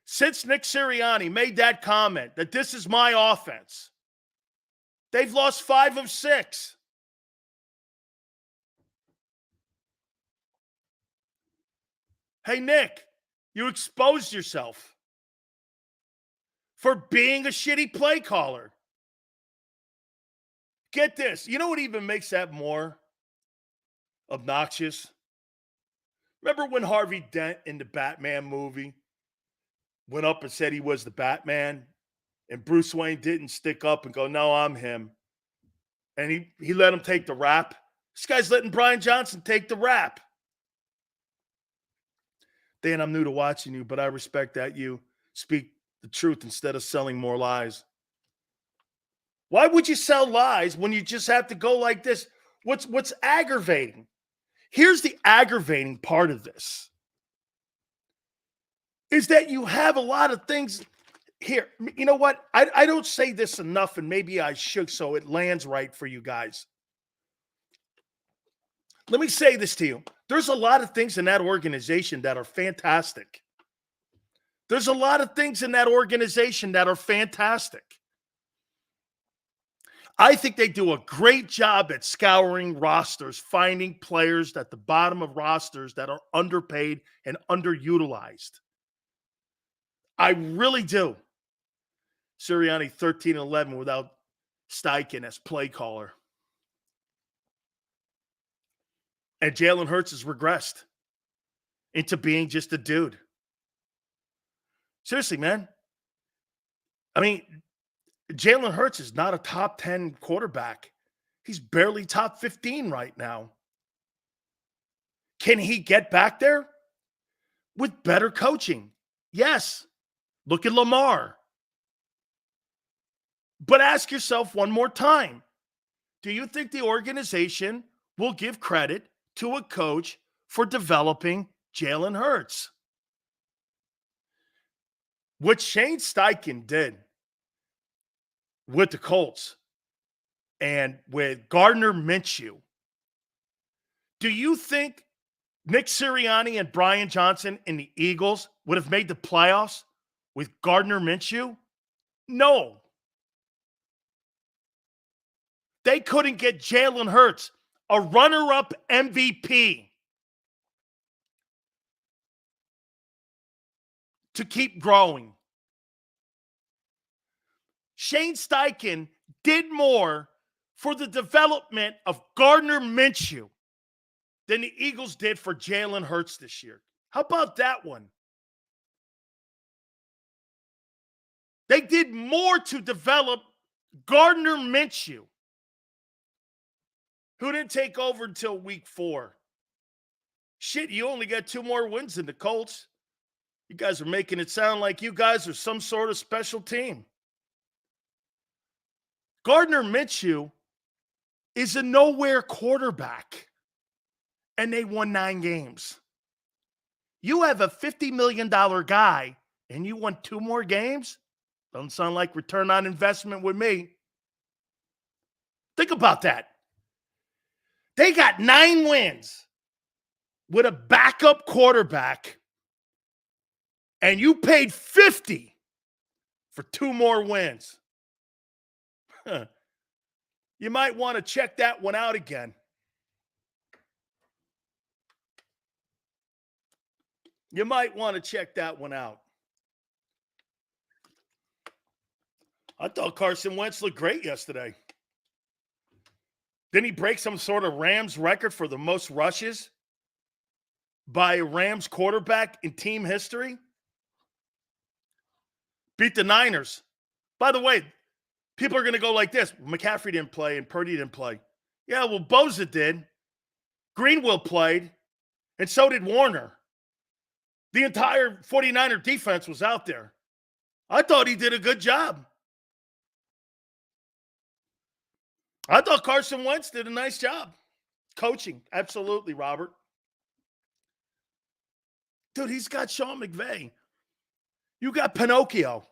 since Nick Sirianni made that comment that this is my offense, they've lost 5 of 6. Hey, Nick, you exposed yourself for being a shitty play caller. Get this. You know what even makes that more obnoxious? Remember when Harvey Dent in the Batman movie went up and said he was the Batman, and Bruce Wayne didn't stick up and go, no, I'm him. And he let him take the rap. This guy's letting Brian Johnson take the rap. Dan, I'm new to watching you, but I respect that you speak the truth instead of selling more lies. Why would you sell lies when you just have to go like this? What's aggravating? Here's the aggravating part of this. Is that you have a lot of things here. You know what? I don't say this enough, and maybe I should so it lands right for you guys. Let me say this to you. There's a lot of things in that organization that are fantastic. There's a lot of things in that organization that are fantastic. I think they do a great job at scouring rosters, finding players at the bottom of rosters that are underpaid and underutilized. I really do. Sirianni 13-11 without Steichen as play caller. And Jalen Hurts has regressed into being just a dude. Seriously, man. I mean, Jalen Hurts is not a top 10 quarterback. He's barely top 15 right now. Can he get back there? With better coaching. Yes. Look at Lamar. But ask yourself one more time. Do you think the organization will give credit to a coach for developing Jalen Hurts? What Shane Steichen did with the Colts and with Gardner Minshew, do you think Nick Sirianni and Brian Johnson and the Eagles would have made the playoffs with Gardner Minshew? No. They couldn't get Jalen Hurts, a runner-up MVP, to keep growing. Shane Steichen did more for the development of Gardner Minshew than the Eagles did for Jalen Hurts this year. How about that one? They did more to develop Gardner Minshew, who didn't take over until week 4. Shit, you only got 2 more wins than the Colts. You guys are making it sound like you guys are some sort of special team. Gardner Minshew is a nowhere quarterback, and they won 9 games. You have a $50 million guy, and you won 2 more games? Doesn't sound like return on investment with me. Think about that. They got 9 wins with a backup quarterback, and you paid $50 for 2 more wins. You might want to check that one out again. You might want to check that one out. I thought Carson Wentz looked great yesterday. Didn't he break some sort of Rams record for the most rushes by a Rams quarterback in team history? Beat the Niners. By the way, people are going to go like this. McCaffrey didn't play and Purdy didn't play. Yeah, well, Bosa did. Greenville played, and so did Warner. The entire 49er defense was out there. I thought he did a good job. I thought Carson Wentz did a nice job. Coaching, absolutely, Robert. Dude, he's got Sean McVay. You got Pinocchio.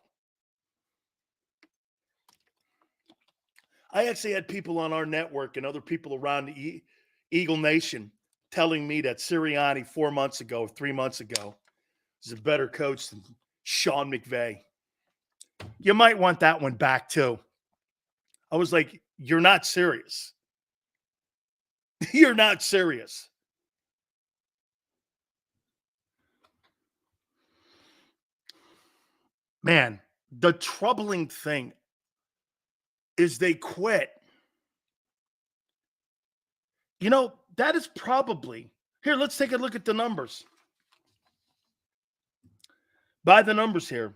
I actually had people on our network and other people around the Eagle Nation telling me that Sirianni 4 months ago, 3 months ago, is a better coach than Sean McVay. You might want that one back too. I was like, you're not serious. You're not serious. Man, the troubling thing is they quit. You know, that is probably, here, let's take a look at the numbers. By the numbers here.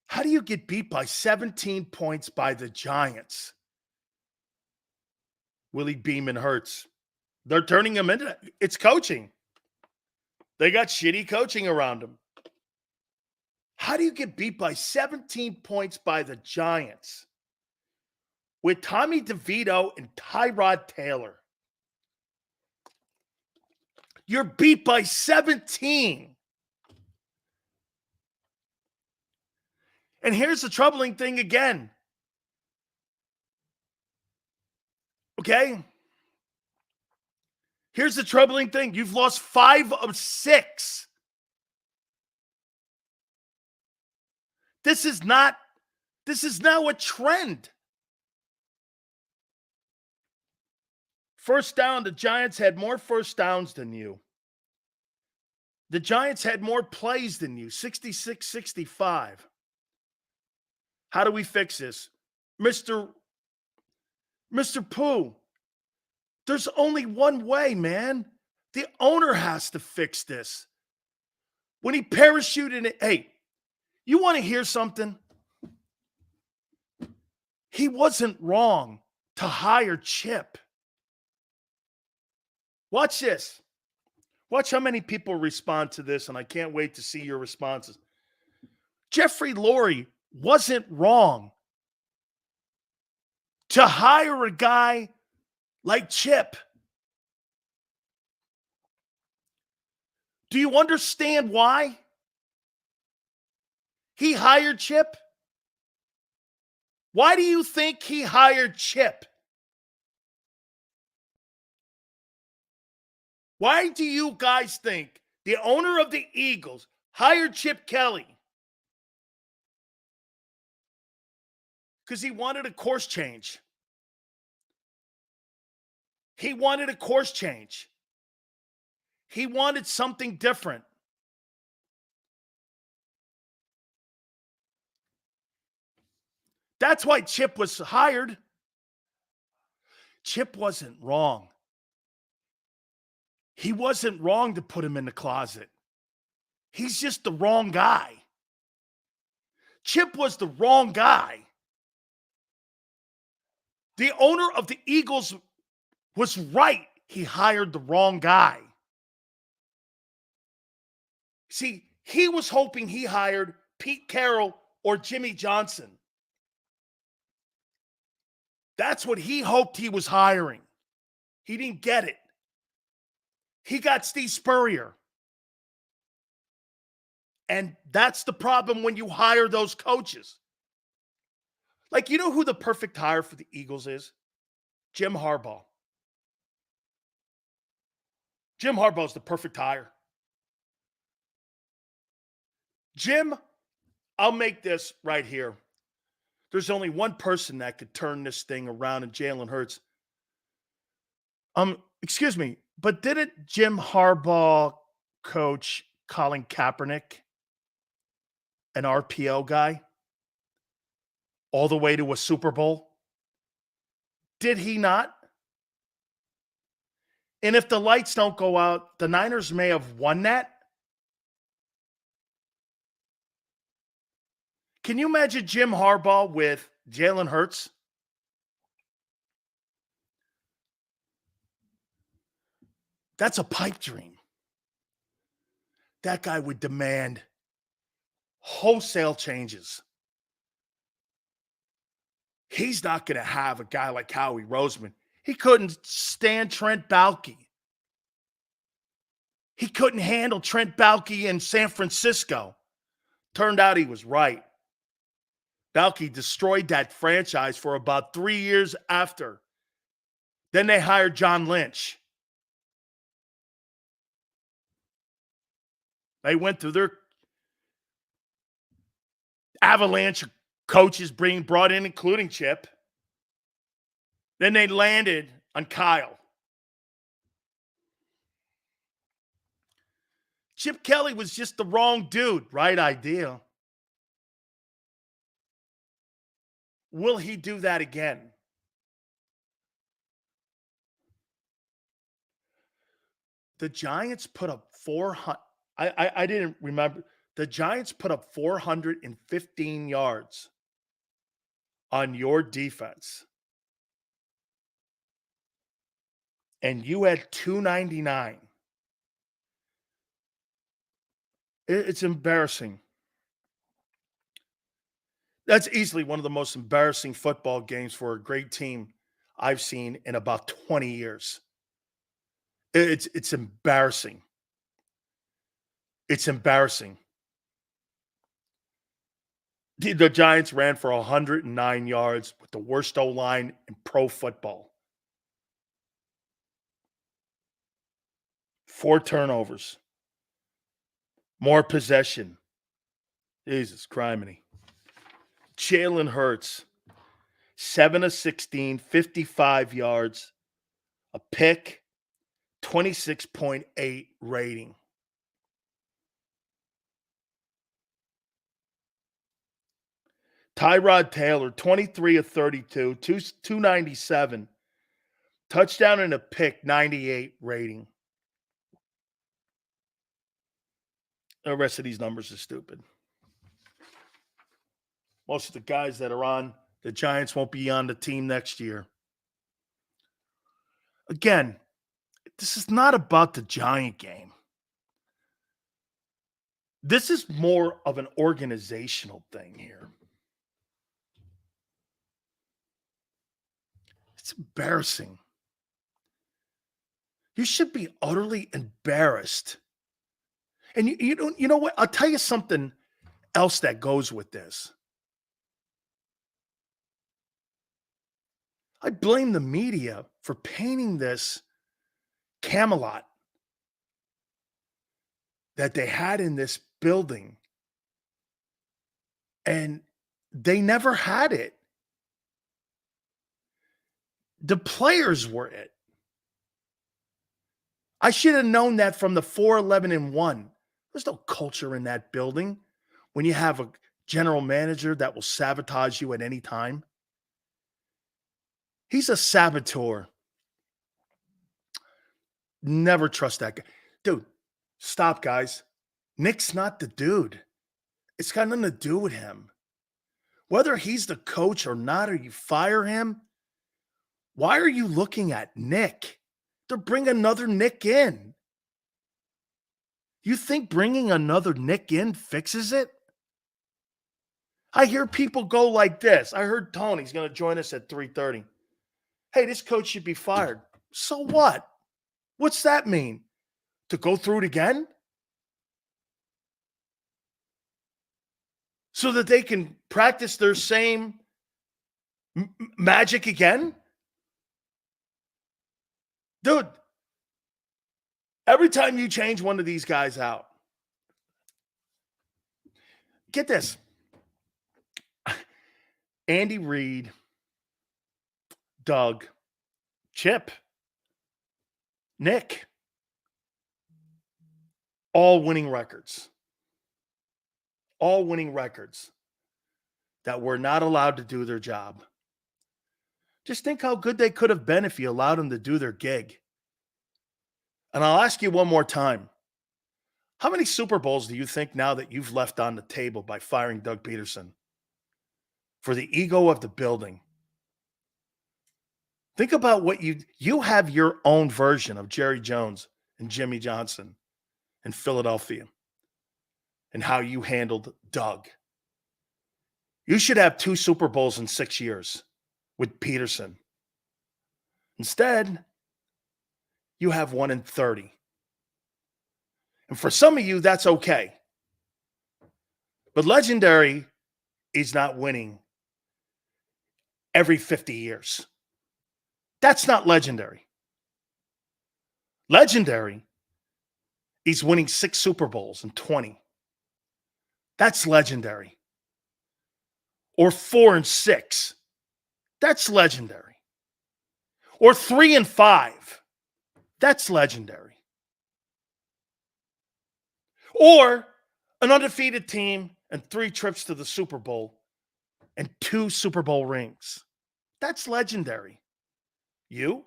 How do you get beat by 17 points by the Giants? Willie Beeman hurts. They're turning him into, it's coaching. They got shitty coaching around him. How do you get beat by 17 points by the Giants with Tommy DeVito and Tyrod Taylor? You're beat by 17. And here's the troubling thing again. Okay? Here's the troubling thing. You've lost 5 of 6. This is now a trend. First down, the Giants had more first downs than you. The Giants had more plays than you, 66-65. How do we fix this? Mr. Pooh, there's only one way, man. The owner has to fix this. When he parachuted it, hey, you want to hear something? He wasn't wrong to hire Chip. Watch this. Watch how many people respond to this, and I can't wait to see your responses. Jeffrey Lurie wasn't wrong to hire a guy like Chip. Do you understand why he hired Chip? Why do you think he hired Chip? Why do you guys think the owner of the Eagles hired Chip Kelly? Because he wanted a course change. He wanted a course change. He wanted something different. That's why Chip was hired. Chip wasn't wrong. He wasn't wrong to put him in the closet. He's just the wrong guy. Chip was the wrong guy. The owner of the Eagles was right. He hired the wrong guy. See, he was hoping he hired Pete Carroll or Jimmy Johnson. That's what he hoped he was hiring. He didn't get it. He got Steve Spurrier. And that's the problem when you hire those coaches. Like, you know who the perfect hire for the Eagles is? Jim Harbaugh. Jim Harbaugh is the perfect hire. Jim, I'll make this right here. There's only one person that could turn this thing around, and Jalen Hurts. Excuse me, but didn't Jim Harbaugh coach Colin Kaepernick, an RPO guy, all the way to a Super Bowl? Did he not? And if the lights don't go out, the Niners may have won that. Can you imagine Jim Harbaugh with Jalen Hurts? That's a pipe dream. That guy would demand wholesale changes. He's not going to have a guy like Howie Roseman. He couldn't stand Trent Baalke. He couldn't handle Trent Baalke in San Francisco. Turned out he was right. Baalke destroyed that franchise for about 3 years after. Then they hired John Lynch. They went through avalanche of coaches being brought in, including Chip. Then they landed on Kyle. Chip Kelly was just the wrong dude. Right idea. Will he do that again? The Giants put up 400. I didn't remember. The Giants put up 415 yards on your defense. And you had 299. It's embarrassing. That's easily one of the most embarrassing football games for a great team I've seen in about 20 years. It's embarrassing. It's embarrassing. The Giants ran for 109 yards with the worst O-line in pro football. 4 turnovers. More possession. Jesus, criminy. Jalen Hurts, 7 of 16, 55 yards, a pick, 26.8 rating. Tyrod Taylor, 23 of 32, 297, touchdown and a pick, 98 rating. The rest of these numbers are stupid. Most of the guys that are on the Giants won't be on the team next year. Again, this is not about the Giant game. This is more of an organizational thing here. It's embarrassing. You should be utterly embarrassed. And you know what? I'll tell you something else that goes with this. I blame the media for painting this Camelot that they had in this building. And they never had it. The players were it. I should have known that from the 4-11-1. There's no culture in that building when you have a general manager that will sabotage you at any time. He's a saboteur. Never trust that guy. Dude, stop, guys. Nick's not the dude. It's got nothing to do with him. Whether he's the coach or not, or you fire him, why are you looking at Nick? They're bringing another Nick in. You think bringing another Nick in fixes it? I hear people go like this. I heard Tony's going to join us at 3:30. Hey, this coach should be fired. So what? What's that mean? To go through it again? So that they can practice their same magic again? Dude, every time you change one of these guys out, get this. Andy Reid, Doug, Chip, Nick, all winning records. All winning records that were not allowed to do their job. Just think how good they could have been if you allowed them to do their gig. And I'll ask you one more time. How many Super Bowls do you think now that you've left on the table by firing Doug Peterson? For the ego of the building. Think about what you have your own version of Jerry Jones and Jimmy Johnson in Philadelphia and how you handled Doug. You should have 2 Super Bowls in 6 years with Peterson. Instead, you have 1 in 30. And for some of you, that's okay. But legendary is not winning every 50 years. That's not legendary. Legendary is winning 6 Super Bowls in 20. That's legendary. or 4-6. That's legendary. Or 3-5. That's legendary. Or an undefeated team and 3 trips to the Super Bowl and 2 Super Bowl rings. That's legendary. You?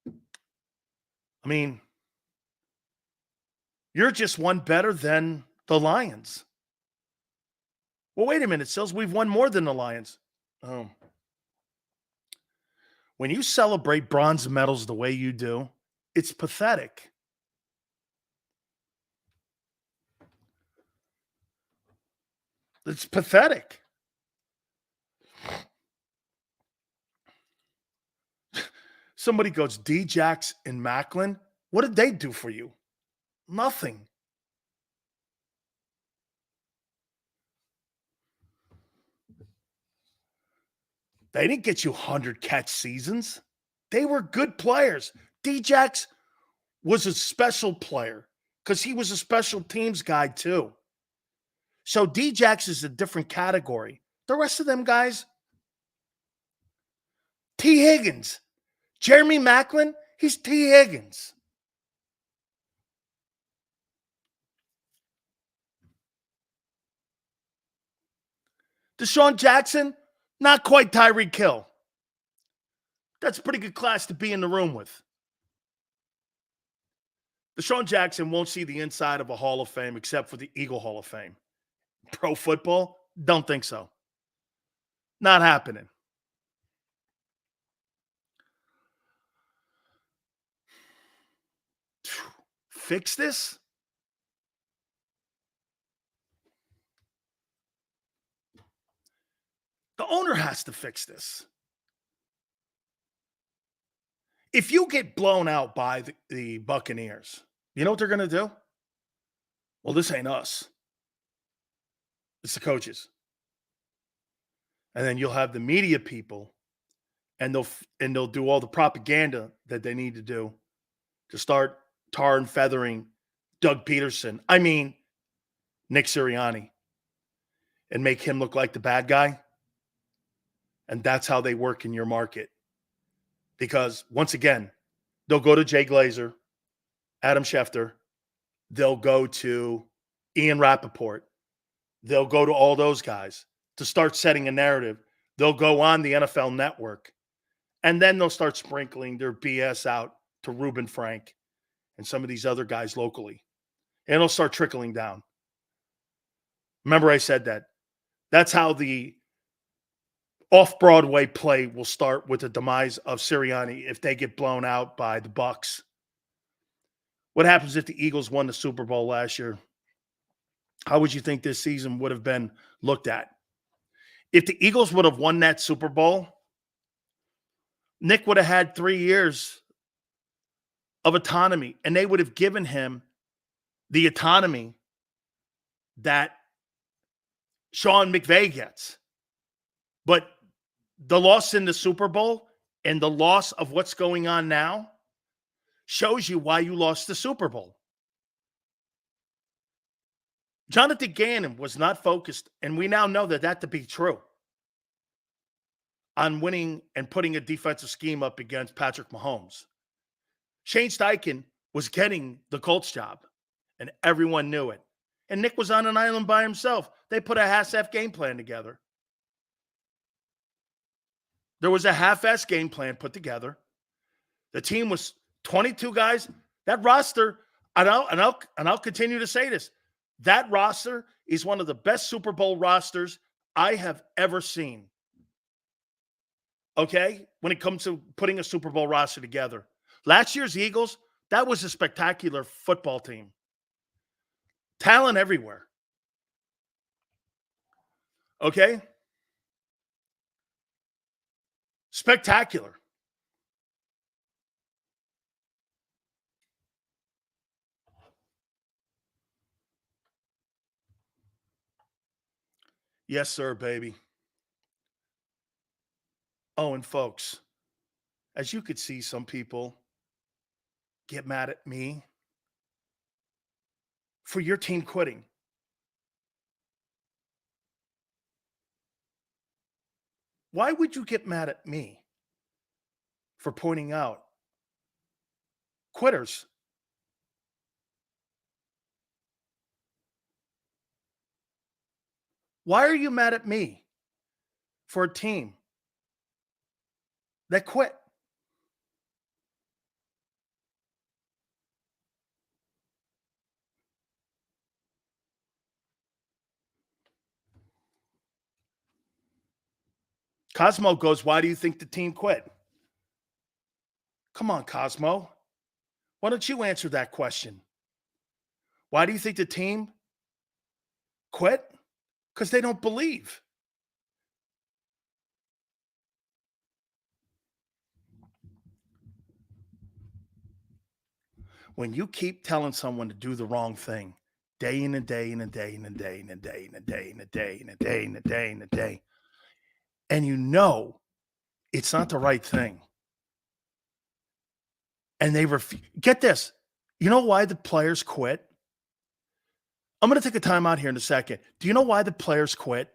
I mean, you're just one better than the Lions. Well, wait a minute, Sills. We've won more than the Lions. Oh. When you celebrate bronze medals the way you do, it's pathetic. It's pathetic. Somebody goes, D-Jacks and Macklin. What did they do for you? Nothing. They didn't get you 100-catch seasons. They were good players. D-Jacks was a special player because he was a special teams guy too. So D-Jacks is a different category. The rest of them guys, T. Higgins, Jeremy Macklin, he's T. Higgins. Deshaun Jackson, not quite Tyreek Hill. That's a pretty good class to be in the room with. Deshaun Jackson won't see the inside of a Hall of Fame except for the Eagle Hall of Fame. Pro football? Don't think so. Not happening. Fix this? The owner has to fix this. If you get blown out by the Buccaneers, you know what they're going to do? Well, this ain't us. It's the coaches. And then you'll have the media people, and they'll do all the propaganda that they need to do to start tar and feathering Doug Peterson. I mean, Nick Sirianni, and make him look like the bad guy. And that's how they work in your market. Because once again, they'll go to Jay Glazer, Adam Schefter. They'll go to Ian Rappaport. They'll go to all those guys to start setting a narrative. They'll go on the NFL Network. And then they'll start sprinkling their BS out to Reuben Frank and some of these other guys locally. And it'll start trickling down. Remember I said that. That's how the off-Broadway play will start with the demise of Sirianni if they get blown out by the Bucs. What happens if the Eagles won the Super Bowl last year? How would you think this season would have been looked at? If the Eagles would have won that Super Bowl, Nick would have had 3 years of autonomy, and they would have given him the autonomy that Sean McVay gets. But the loss in the Super Bowl and the loss of what's going on now shows you why you lost the Super Bowl. Jonathan Gannon was not focused, and we now know that to be true, on winning and putting a defensive scheme up against Patrick Mahomes. Shane Steichen was getting the Colts job, and everyone knew it. And Nick was on an island by himself. They put a half-ass game plan together. There was a half-ass game plan put together. The team was 22 guys. That roster, and I'll continue to say this, that roster is one of the best Super Bowl rosters I have ever seen. Okay? When it comes to putting a Super Bowl roster together. Last year's Eagles, that was a spectacular football team. Talent everywhere. Okay? Spectacular. Yes, sir, baby. Oh, and folks, as you could see, some people get mad at me for your team quitting. Why would you get mad at me for pointing out quitters? Why are you mad at me for a team that quit? Cosmo goes, why do you think the team quit? Come on, Cosmo. Why don't you answer that question? Why do you think the team quit? Because they don't believe. When you keep telling someone to do the wrong thing day in and day in and day in and day in and day in and day in and day in and day in and day in and day, and you know it's not the right thing, and they get this. You know why the players quit? I'm going to take a time out here in a second. Do you know why the players quit?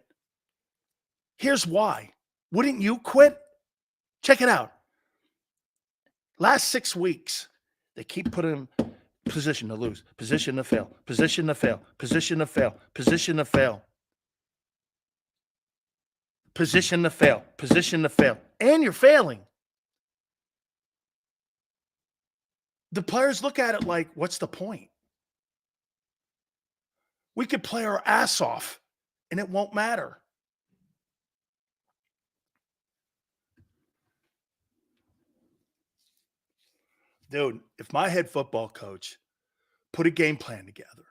Here's why. Wouldn't you quit? Check it out. Last 6 weeks, they keep putting them position to lose, position to fail, position to fail, position to fail, position to fail, position to fail, position to fail, and you're failing. The players look at it like, what's the point? We could play our ass off, and it won't matter. Dude, if my head football coach put a game plan together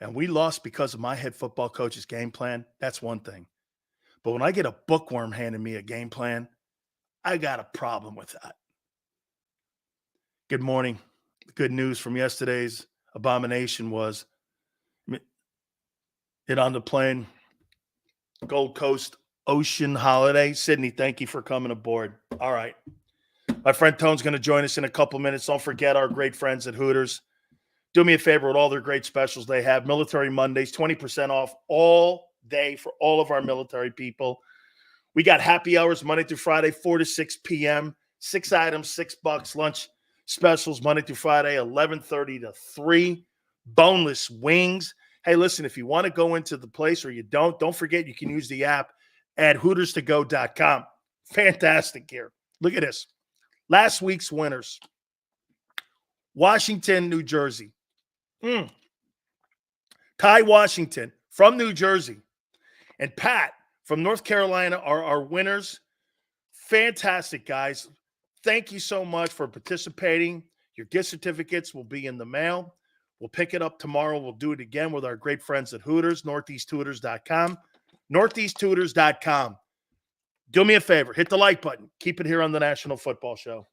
and we lost because of my head football coach's game plan, that's one thing. But when I get a bookworm handing me a game plan, I got a problem with that. Good morning. Good news from yesterday's abomination was it on the plane, Gold Coast Ocean Holiday. Sydney, thank you for coming aboard. All right. My friend Tone's going to join us in a couple minutes. Don't forget our great friends at Hooters. Do me a favor with all their great specials they have. Military Mondays, 20% off all day for all of our military people. We got happy hours Monday through Friday, 4 to 6 p.m. 6 items, $6. Lunch specials Monday through Friday, 11:30 to 3. Boneless wings. Hey, listen, if you want to go into the place or you don't forget you can use the app at HootersToGo.com. Fantastic here. Look at this. Last week's winners, Washington, New Jersey. Ty Washington from New Jersey and Pat from North Carolina are our winners. Fantastic, guys. Thank you so much for participating. Your gift certificates will be in the mail. We'll pick it up tomorrow. We'll do it again with our great friends at Hooters, NortheastHooters.com. NortheastHooters.com. Do me a favor. Hit the like button. Keep it here on the National Football Show.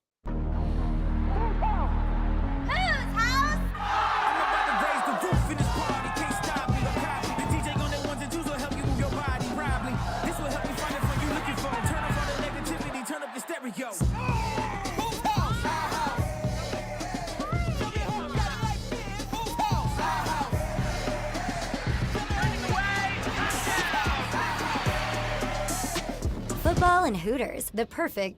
Football and Hooters, the perfect